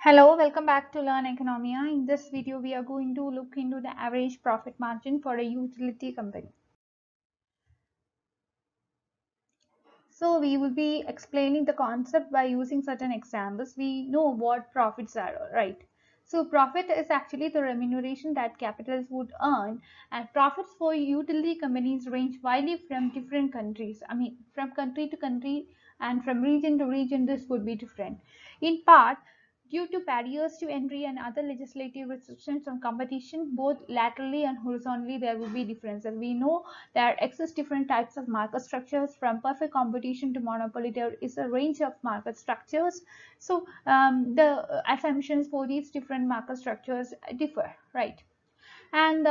Hello, welcome back to Learn Economia. In this video, we are going to look into the average profit margin for a utility company. So we will be explaining the concept by using certain examples. We know what profits are, right? So profit is actually the remuneration that capitals would earn, and profits for utility companies range widely from different countries. From country to country and from region to region, this would be different. In part, due to barriers to entry and other legislative restrictions on competition, both laterally and horizontally, there will be differences. We know there exist different types of market structures. From perfect competition to monopoly, there is a range of market structures. So the assumptions for these different market structures differ, right? And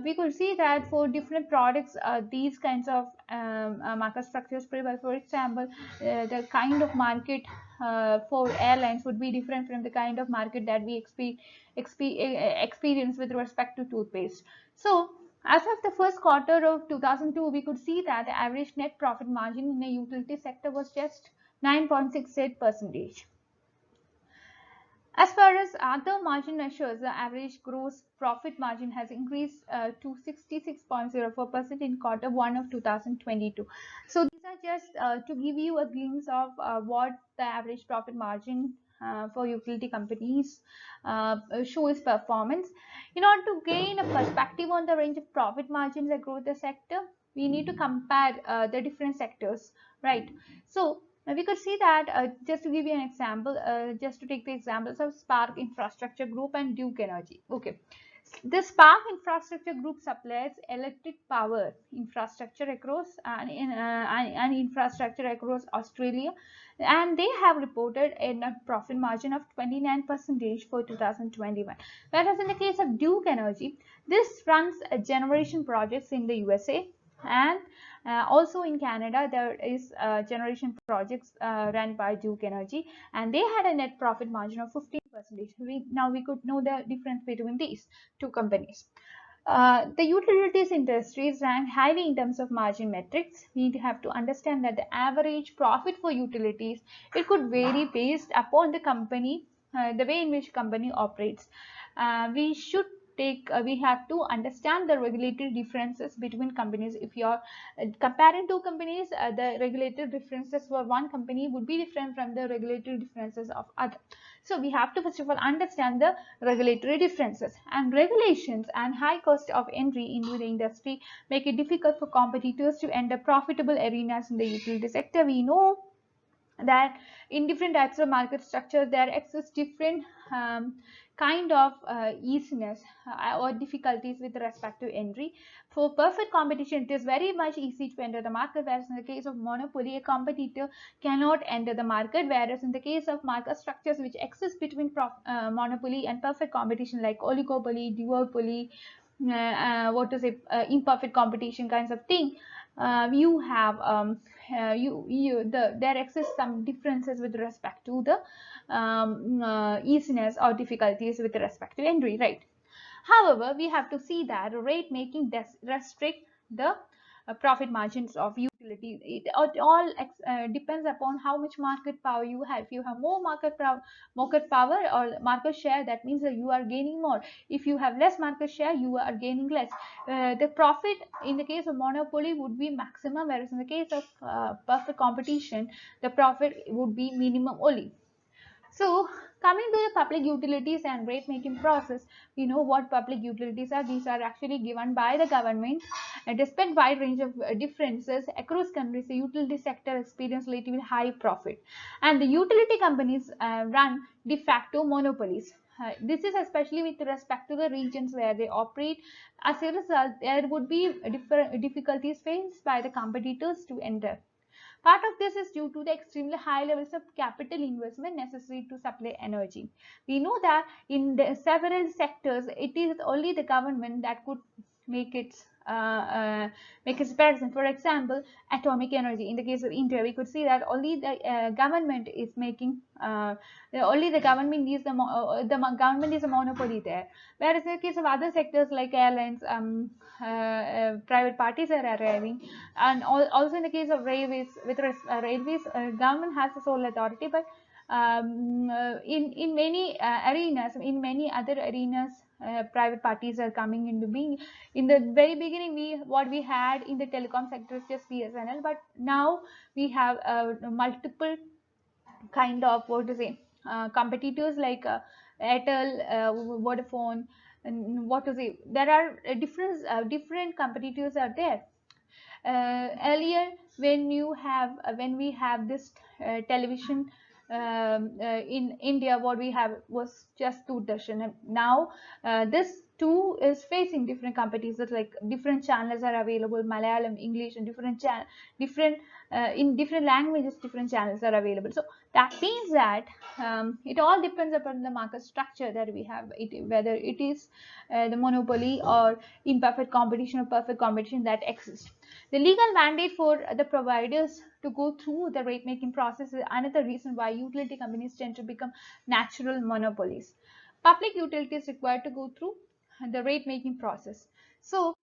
we could see that for different products, these kinds of market structures prevail. For example, the kind of market for airlines would be different from the kind of market that we experience with respect to toothpaste. So as of the first quarter of 2002, we could see that the average net profit margin in the utility sector was just 9.68%. As far as other margin measures, the average gross profit margin has increased to 66.04% in quarter 1 of 2022. So these are just to give you a glimpse of what the average profit margin for utility companies shows performance. In order to gain a perspective on the range of profit margins across the sector, we need to compare the different sectors, right? So we could see that just to give you an example, just to take the examples of Spark Infrastructure Group and Duke Energy. Okay, the Spark Infrastructure Group supplies electric power infrastructure across and infrastructure across Australia, and they have reported a net profit margin of 29% for 2021. Whereas in the case of Duke Energy, this runs generation projects in the USA, and also in Canada there is generation projects run by Duke Energy, and they had a net profit margin of 15%. Now we could know the difference between these two companies. The utilities industry is ranked highly in terms of margin metrics. We have to understand that the average profit for utilities, it could vary based upon the company, the way in which company operates. We have to understand the regulatory differences between companies. If you are comparing two companies, the regulatory differences for one company would be different from the regulatory differences of other. So we have to first of all understand the regulatory differences, and regulations and high cost of entry into the industry make it difficult for competitors to enter profitable arenas in the utility sector. We know that in different types of market structure there exists different kind of easiness or difficulties with respect to entry. For perfect competition, it is very much easy to enter the market, whereas in the case of monopoly, a competitor cannot enter the market. Whereas in the case of market structures which exist between monopoly and perfect competition, like oligopoly, duopoly, imperfect competition kinds of thing, you have there exists some differences with respect to the easiness or difficulties with respect to entry, right? However, we have to see that rate making does restrict the profit margins of utility. It all depends upon how much market power you have. If you have more market power or market share, that means that you are gaining more. If you have less market share, you are gaining less. The profit in the case of monopoly would be maximum, whereas in the case of perfect competition, the profit would be minimum only. So coming to the public utilities and rate making process, we know what public utilities are. These are actually given by the government. Despite wide range of differences across countries, the utility sector experience relatively high profit, and the utility companies run de facto monopolies. This is especially with respect to the regions where they operate. As a result, there would be difficulties faced by the competitors to enter. Part of this is due to the extremely high levels of capital investment necessary to supply energy. We know that in the several sectors, it is only the government that could make its present. For example, atomic energy. In the case of India, we could see that only the government is making. Only the government is the government is a monopoly there. Whereas in the case of other sectors like airlines, private parties are arriving, and also in the case of railways, with railways, government has the sole authority, but in many arenas, in many other arenas, private parties are coming into being. In the very beginning, what we had in the telecom sector is just BSNL, but now we have multiple kind of, what to say, competitors like Airtel, Vodafone, and what to say. There are different competitors are there. Earlier, when we have this television in India, what we have was just Doordarshan. And now this too is facing different competitors, like different channels are available, Malayalam, English, and different in different languages, different channels are available. So that means that it all depends upon the market structure that we have, whether it is the monopoly or imperfect competition or perfect competition that exists. The legal mandate for the providers to go through the rate making process is another reason why utility companies tend to become natural monopolies. Public utility is required to go through the rate making process. So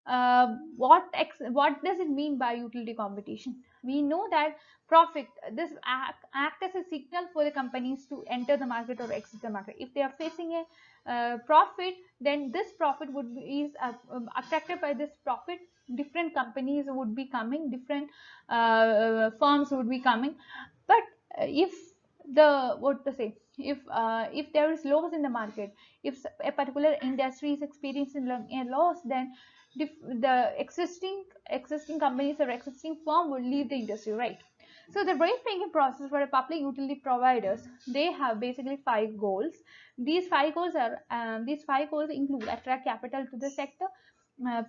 what does it mean by utility competition? We know that profit, this act as a signal for the companies to enter the market or exit the market. If they are facing a profit, then this profit would be is attracted by this profit. Different companies would be coming, different firms would be coming. But if the, what to say, if there is loss in the market, if a particular industry is experiencing a loss, then the existing companies or existing firm will leave the industry, right? So the rate making process for a public utility providers, they have basically 5 goals. These five goals include attract capital to the sector,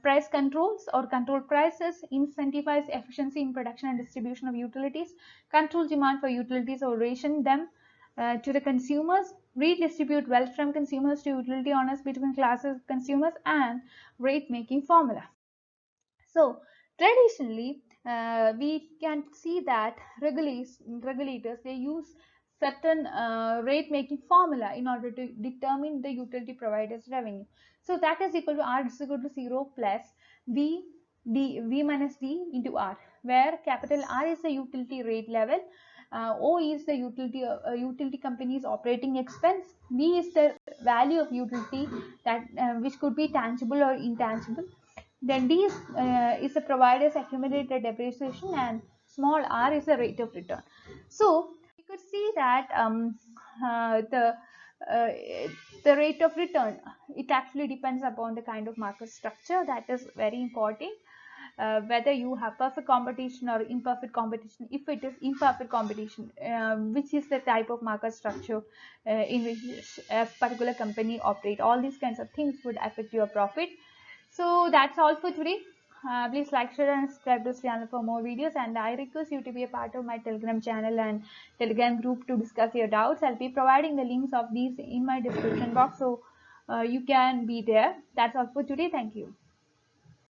price controls or control prices, incentivize efficiency in production and distribution of utilities, control demand for utilities or ration them to the consumers, redistribute wealth from consumers to utility owners between classes of consumers, and rate making formula. So traditionally, we can see that regulators, they use certain rate making formula in order to determine the utility provider's revenue. So that is equal to R is equal to 0 plus V minus D into R, where capital R is the utility rate level, O is the utility company's operating expense, V is the value of utility that which could be tangible or intangible. Then D is the provider's accumulated depreciation, and small r is the rate of return. So you could see that uh, the uh, the rate of return, it actually depends upon the kind of market structure. That is very important. Whether you have perfect competition or imperfect competition. If it is imperfect competition, which is the type of market structure in which a particular company operate, all these kinds of things would affect your profit. So that's all for today. Please like, share, and subscribe to this channel for more videos. And I request you to be a part of my Telegram channel and Telegram group to discuss your doubts. I'll be providing the links of these in my description box, so you can be there. That's all for today. Thank you.